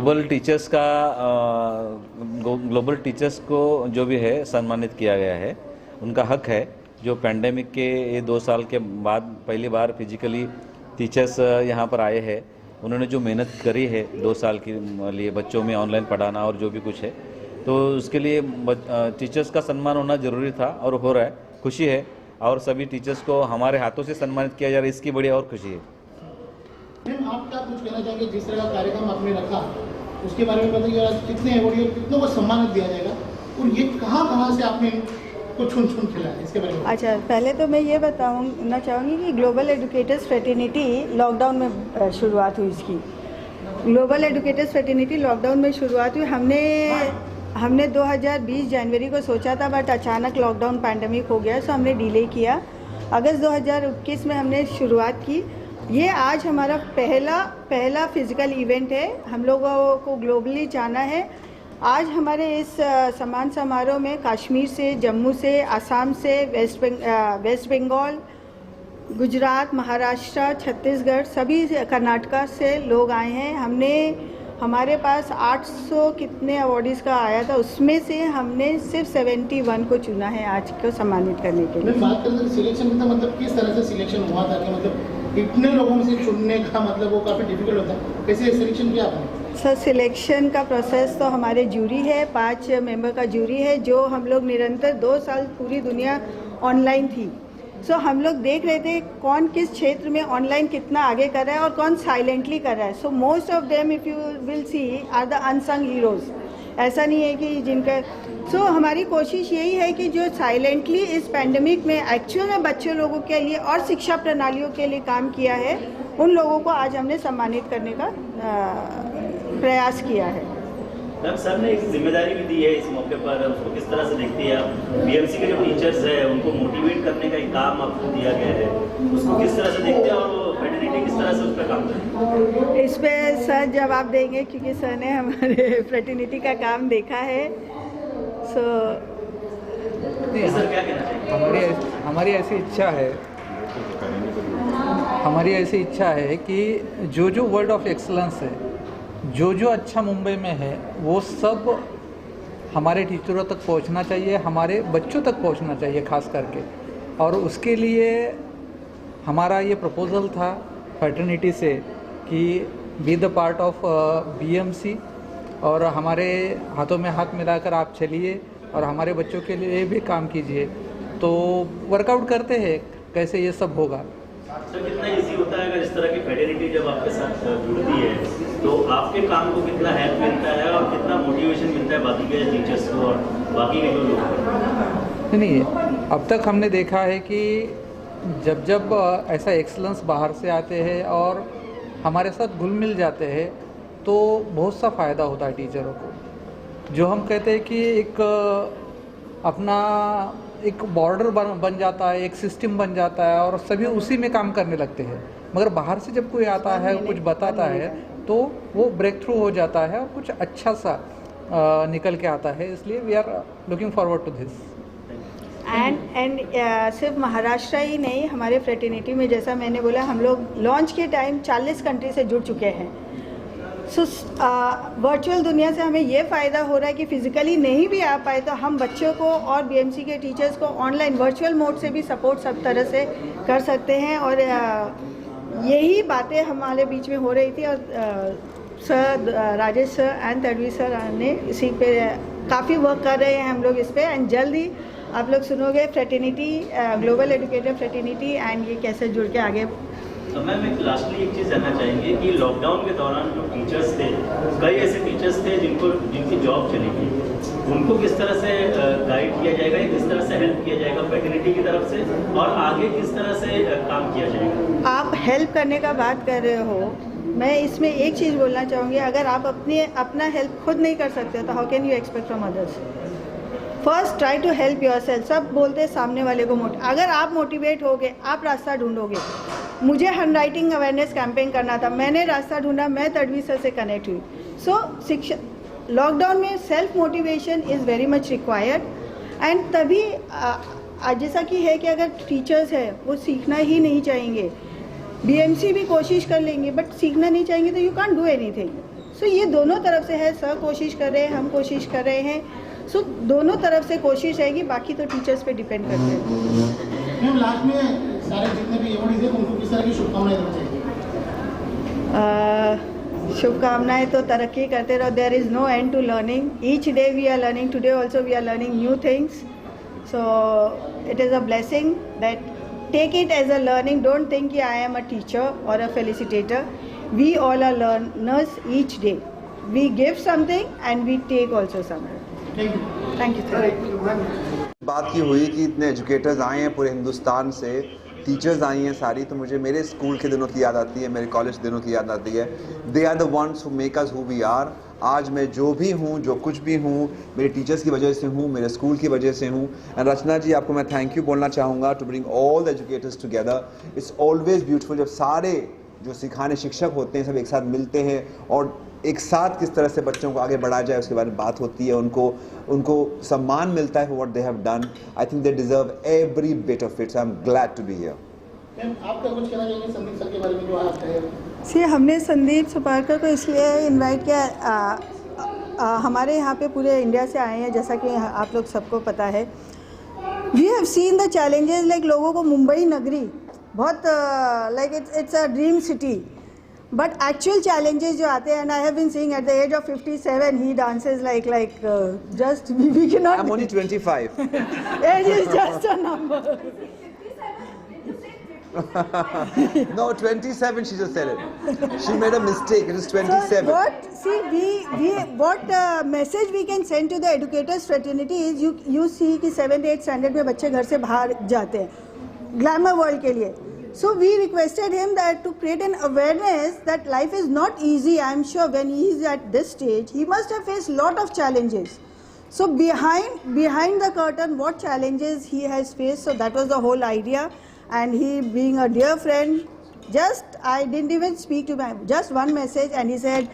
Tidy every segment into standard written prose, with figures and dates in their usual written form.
Global teachers को जो भी है सम्मानित किया गया है, उनका हक है। जो पैंडेमिक के ये 2 साल के बाद पहली बार फिजिकली टीचर्स यहाँ पर आए हैं, उन्होंने जो मेहनत करी है 2 साल के लिए बच्चों में ऑनलाइन पढ़ाना और जो भी कुछ है, तो उसके लिए टीचर्स का सम्मान होना ज़रूरी था और हो रहा है। खुशी है और सभी टीचर्स को हमारे हाथों से सम्मानित किया जा रहा है, इसकी बड़ी और खुशी है। मैम, आप क्या कुछ कहना चाहेंगे? जिस तरह का कार्यक्रम आपने रखा उसके बारे में बताइए, कितने अवॉर्ड और कितनों को सम्मानित दिया जाएगा और ये कहाँ से आपने को छुन खिला है, इसके बारे में? अच्छा, पहले तो मैं ये बताना चाहूँगी कि ग्लोबल एजुकेटर्स फ्रेटर्निटी लॉकडाउन में शुरुआत हुई इसकी। ग्लोबल एजुकेटर्स फ्रेटर्निटी लॉकडाउन में शुरुआत हुई। हमने 2020 जनवरी को सोचा था, बट अचानक लॉकडाउन पैंडेमिक हो गया, सो हमने डिले किया। अगस्त 2021 में हमने शुरुआत की। ये आज हमारा पहला फिजिकल इवेंट है। हम लोगों को ग्लोबली जाना है। आज हमारे इस सम्मान समारोह में कश्मीर से, जम्मू से, असम से, वेस्ट बंगाल, गुजरात, महाराष्ट्र, छत्तीसगढ़, सभी कर्नाटका से लोग आए हैं। हमारे पास 800 कितने अवार्डीज़ का आया था, उसमें से हमने सिर्फ 71 को चुना है आज को सम्मानित करने के लिए। बात करें सिलेक्शन का, मतलब किस तरह से सिलेक्शन हुआ था कि मतलब इतने लोगों में से चुनने का मतलब वो काफ़ी डिफिकल्ट होता है, कैसे सिलेक्शन किया आपने? सर, सिलेक्शन का प्रोसेस तो हमारे जूरी है, 5 मेंबर का जूरी है, जो हम लोग निरंतर 2 साल पूरी दुनिया ऑनलाइन थी। सो हम लोग देख रहे थे कौन किस क्षेत्र में ऑनलाइन कितना आगे कर रहा है और कौन साइलेंटली कर रहा है। So most of them, if you will see, are the unsung heroes. ऐसा नहीं है कि जिनका हमारी कोशिश यही है कि जो साइलेंटली इस पैंडेमिक में एक्चुअल में बच्चे लोगों के लिए और शिक्षा प्रणालियों के लिए काम किया है, उन लोगों को आज हमने सम्मानित करने का प्रयास किया है। मैम, सर ने एक जिम्मेदारी भी दी है इस मौके पर, उसको किस तरह से देखती है आप? बीएमसी के जो टीचर्स हैं उनको मोटिवेट करने का एक काम आपको दिया गया है, उसको किस तरह से देखते हैं और फ्रेटर्निटी किस तरह से उस पर काम करती है? इस पर सर जवाब देंगे, क्योंकि सर ने हमारे फ्रेटर्निटी का काम देखा है। सो सर क्या कहना चाहिए? हमारी ऐसी इच्छा है कि जो वर्ड ऑफ एक्सलेंस है, जो अच्छा मुंबई में है, वो सब हमारे टीचरों तक पहुंचना चाहिए, हमारे बच्चों तक पहुंचना चाहिए खास करके। और उसके लिए हमारा ये प्रपोज़ल था फ्रेटर्निटी से कि be the part of BMC, और हमारे हाथों में हाथ मिलाकर आप चलिए और हमारे बच्चों के लिए भी काम कीजिए। तो वर्कआउट करते हैं कैसे ये सब होगा। सर, कितना इजी होता है अगर इस तरह की फ्रेटर्निटी जब आपके साथ जुड़ती है, तो आपके काम को कितना हेल्प मिलता है और कितना मोटिवेशन मिलता है बाकी के टीचर्स को और बाकी के लोगों को? नहीं, अब तक हमने देखा है कि जब ऐसा एक्सलेंस बाहर से आते हैं और हमारे साथ घुल मिल जाते हैं, तो बहुत सा फ़ायदा होता है टीचरों को। जो हम कहते हैं कि एक बॉर्डर बन जाता है, एक सिस्टम बन जाता है और सभी उसी में काम करने लगते हैं। मगर बाहर से जब कोई आता है, कुछ बताता है, तो वो ब्रेक थ्रू हो जाता है और कुछ अच्छा सा निकल के आता है। इसलिए we are looking forward to this. And सिर्फ महाराष्ट्र ही नहीं, हमारे फ्रेटर्निटी में जैसा मैंने बोला, हम लोग लॉन्च के टाइम 40 कंट्री से जुड़ चुके हैं। सो वर्चुअल दुनिया से हमें ये फ़ायदा हो रहा है कि फिज़िकली नहीं भी आ पाए तो हम बच्चों को और बीएमसी के टीचर्स को ऑनलाइन वर्चुअल मोड से भी सपोर्ट सब तरह से कर सकते हैं। और यही बातें हमारे बीच में हो रही थी और sir Rajesh sir and Tadvi sir ने इसी पे काफ़ी वर्क कर रहे हैं हम लोग इस पे। एंड जल्द ही आप लोग सुनोगे fraternity, global educator fraternity and ये कैसे जुड़ के आगे। तो मैम, एक लास्टली एक चीज़ जानना चाहेंगे कि लॉकडाउन के दौरान जो टीचर्स थे, कई ऐसे टीचर्स थे जिनकी जॉब चली गई, उनको किस तरह से गाइड किया जाएगा, किस तरह से हेल्प किया जाएगा फ्रेटर्निटी की तरफ से, और आगे किस तरह से काम किया जाएगा? आप हेल्प करने का बात कर रहे हो, मैं इसमें एक चीज़ बोलना चाहूँगी, अगर आप अपना हेल्प खुद नहीं कर सकते तो how can you expect from others? First try to help yourself. सब बोलते हैं सामने वाले को अगर आप मोटिवेट हो गए, आप रास्ता ढूंढोगे। मुझे हैंड राइटिंग अवेयरनेस कैंपेन करना था, मैंने रास्ता ढूंढा, मैं तडवी सर से कनेक्ट हुई। सो शिक्षा लॉकडाउन में self motivation is very much required. And तभी जैसा कि है कि अगर टीचर्स है वो सीखना ही नहीं चाहेंगे, बीएमसी भी कोशिश कर लेंगे बट सीखना नहीं चाहेंगे, तो यू कांट डू एनीथिंग। सो ये दोनों तरफ से है, सर कोशिश कर रहे हैं, हम कोशिश कर रहे हैं। सो दोनों तरफ से कोशिश रहेगी, बाकी तो टीचर्स पे डिपेंड करते हैं। मैम लास्ट में सारे जितने भी अवॉर्डीज हैं उनको किस तरह की शुभकामनाएं देना चाहिए? शुभकामनाएं तो तरक्की करते रहो। There is no end to learning, each day we are learning, today also we are learning new things. So it is a blessing that take it as a learning. Don't think कि I am a teacher or a felicitator. We all are learners each day. We give something and we take also something. Thank you. Thank you. बात की हुई कि इतने educators आए हैं पूरे हिंदुस्तान से, टीचर्स आई हैं सारी, तो मुझे मेरे स्कूल के दिनों की याद आती है, मेरे कॉलेज दिनों की याद आती है। They are the ones who make us who we are. आज मैं जो भी हूँ, जो कुछ भी हूँ, मेरे टीचर्स की वजह से हूँ, मेरे स्कूल की वजह से हूँ। एंड रचना जी, आपको मैं थैंक यू बोलना चाहूँगा to bring all the educators together. It's always beautiful जब सारे जो सिखाने शिक्षक होते हैं सब एक साथ मिलते हैं और एक साथ किस तरह से बच्चों को आगे बढ़ाया जाए उसके बारे में बात होती है। उनको सम्मान मिलता है for what they have done. I think they deserve every bit of it. I am glad to be here. Ma'am आपका कुछ कहना चाहेंगे संदीप सर के बारे में जो आप कहें? सी हमने संदीप सुपारकर को इसलिए इनवाइट किया, हमारे यहाँ पे पूरे इंडिया से आए हैं, जैसा कि आप लोग सबको पता है। We have seen the challenges, like लोगों को मुंबई नगरी बहुत like it's a dream city, but actual challenges जो आते हैं, and I have been seeing at the age of 57 he dances like just we can not. I am only 25। Age is just a number. No, 27. She just said it. She made a mistake. It is 27. So what message we can send to the educators fraternity is you see कि 7th 8th standard में बच्चे घर से बाहर जाते हैं glamour world के लिए. So we requested him that to create an awareness that life is not easy. I am sure when he is at this stage, he must have faced lot of challenges. So behind the curtain, what challenges he has faced. So that was the whole idea. And he being a dear friend, I didn't even speak to him, just one message, and he said,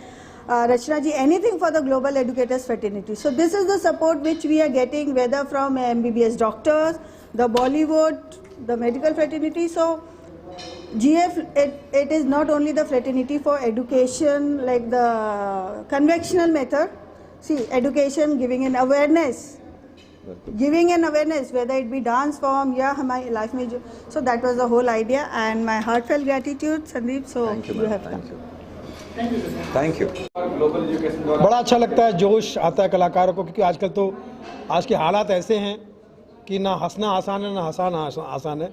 Rachna ji, anything for the Global Educators Fraternity. So this is the support which we are getting, whether from MBBS doctors, the Bollywood, the medical fraternity. So GF, it is not only the fraternity for education, like the conventional method. See, education, giving an awareness, whether it be dance form या हमारी life में जो, so that was the whole idea and my heartfelt gratitude Sandeep. So you have come. Thank you. बड़ा अच्छा लगता है, जोश आता है कलाकारों को, क्योंकि आजकल तो आज के हालात ऐसे हैं कि ना हंसना आसान है ना हंसाना आसान है।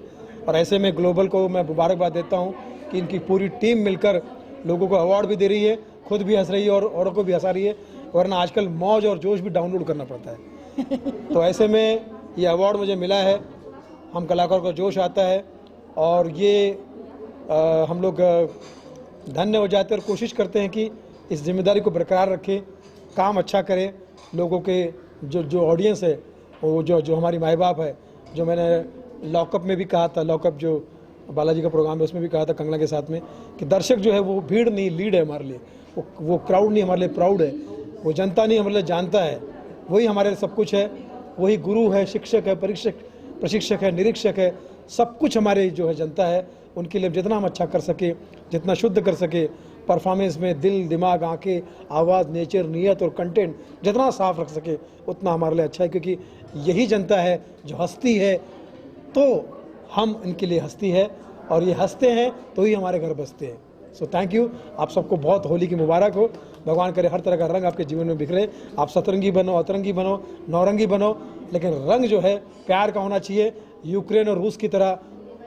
और ऐसे में ग्लोबल को मैं मुबारकबाद देता हूँ कि इनकी पूरी टीम मिलकर लोगों को अवार्ड भी दे रही है, खुद भी हंस रही है और औरों को भी हंसा रही है, वरना आजकल मौज और जोश भी डाउनलोड करना पड़ता है। तो ऐसे में ये अवार्ड मुझे मिला है, हम कलाकारों को जोश आता है और ये हम लोग धन्य हो जाते हैं और कोशिश करते हैं कि इस जिम्मेदारी को बरकरार रखें, काम अच्छा करें, लोगों के जो ऑडियंस है वो जो हमारी माँ बाप है, जो मैंने लॉकअप में भी कहा था, लॉकअप जो बालाजी का प्रोग्राम है उसमें भी कहा था कंगना के साथ में, कि दर्शक जो है वो भीड़ नहीं लीड है हमारे लिए, वो क्राउड नहीं हमारे लिए प्राउड है, वो जनता नहीं हमारे लिए जानता है, वही हमारे लिए सब कुछ है, वही गुरु है, शिक्षक है, प्रशिक्षक है, निरीक्षक है, सब कुछ हमारे जो है जनता है। उनके लिए जितना हम अच्छा कर सके, जितना शुद्ध कर सके, परफॉर्मेंस में दिल दिमाग आंखें आवाज़ नेचर नीयत और कंटेंट जितना साफ रख सके उतना हमारे लिए अच्छा है, क्योंकि यही जनता है जो हंसती है तो हम इनके लिए हंसती है और ये हंसते हैं तो ही हमारे घर बसते हैं। सो थैंक यू, आप सबको बहुत होली की मुबारक हो। भगवान करे हर तरह का रंग आपके जीवन में बिखरे, आप सतरंगी बनो, अतरंगी बनो, नौरंगी बनो, लेकिन रंग जो है प्यार का होना चाहिए। यूक्रेन और रूस की तरह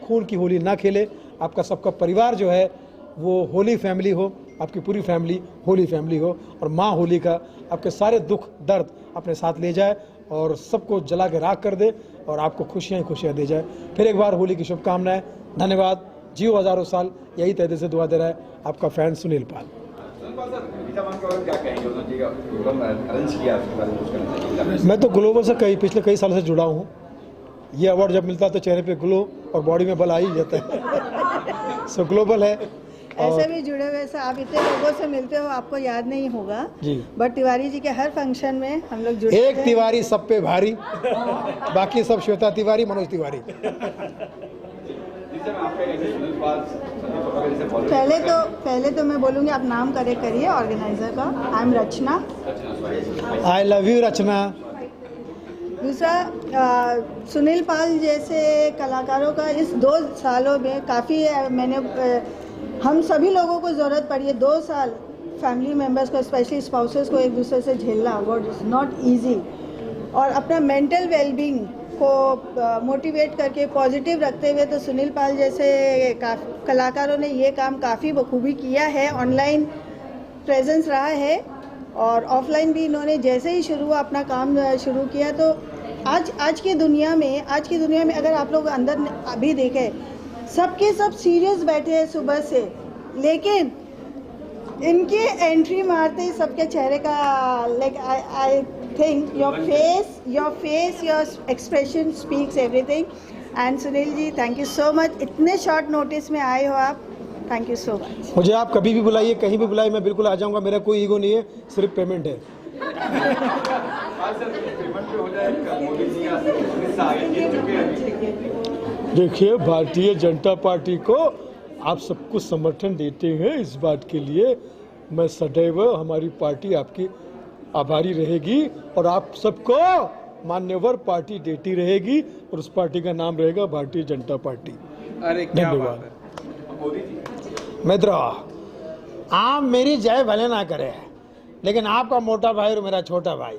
खून की होली ना खेले। आपका सबका परिवार जो है वो होली फैमिली हो, आपकी पूरी फैमिली होली फैमिली हो, और माँ होली का आपके सारे दुख दर्द अपने साथ ले जाए और सबको जला के राख कर दे और आपको खुशियाँ ही खुशियाँ दे जाए। फिर एक बार होली की शुभकामनाएं, धन्यवाद, जियो हजारों साल, यही तहे दिल से दुआ दे रहा है आपका फैन सुनील पाल। मैं तो ग्लोबल से पिछले कई सालों से जुड़ा हूँ। ये अवार्ड जब मिलता है तो चेहरे पे ग्लो और बॉडी में बल आ ही जाता है। सो ग्लोबल है। ऐसे भी जुड़े हुए से आप इतने लोगों से मिलते हो, आपको याद नहीं होगा जी, बट तिवारी जी के हर फंक्शन में हम लोग जुड़े एक तिवारी सब पे भारी, बाकी सब श्वेता तिवारी, मनोज तिवारी। पहले तो मैं बोलूँगी आप नाम करेक्ट करिए ऑर्गेनाइजर का। I am Rachna. I love you Rachna. दूसरा सुनील पाल जैसे कलाकारों का इस 2 सालों में काफ़ी हम सभी लोगों को ज़रूरत पड़ी है। 2 साल फैमिली मेम्बर्स को, स्पेशली स्पाउसेस को एक दूसरे से झेलना वो इज़ नॉट ईजी, और अपना मेंटल वेलबींग को मोटिवेट करके पॉजिटिव रखते हुए तो सुनील पाल जैसे कलाकारों ने ये काम काफ़ी बखूबी किया है। ऑनलाइन प्रेजेंस रहा है और ऑफलाइन भी इन्होंने जैसे ही अपना काम शुरू किया। तो आज की दुनिया में अगर आप लोग अंदर अभी देखें, सबके सब सीरियस बैठे हैं सुबह से, लेकिन इनके एंट्री मारते ही सबके चेहरे का I think your face your expression speaks everything. And Sunil ji, thank you so much, इतने शॉर्ट नोटिस में आए हो आप, थैंक यू सो मच। मुझे आप कभी भी बुलाइए, कहीं भी बुलाइए, मैं बिल्कुल आ जाऊंगा। मेरा कोई ईगो नहीं है, सिर्फ पेमेंट है। देखिए, भारतीय जनता पार्टी को आप सब कुछ समर्थन देते हैं, इस बात के लिए मैं सदैव हमारी पार्टी आपकी आभारी रहेगी और आप सबको मान्यवर पार्टी देती रहेगी और उस पार्टी का नाम रहेगा भारतीय जनता पार्टी। अरे क्या बात है। मित्रों, आप मेरी जय भले ना करे, लेकिन आपका मोटा भाई और मेरा छोटा भाई,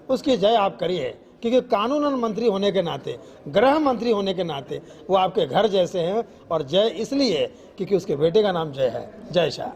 उसकी जय आप करिए, क्योंकि कानून मंत्री होने के नाते, गृह मंत्री होने के नाते वो आपके घर जैसे हैं। और जय इसलिए क्योंकि उसके बेटे का नाम जय है। जय शाह।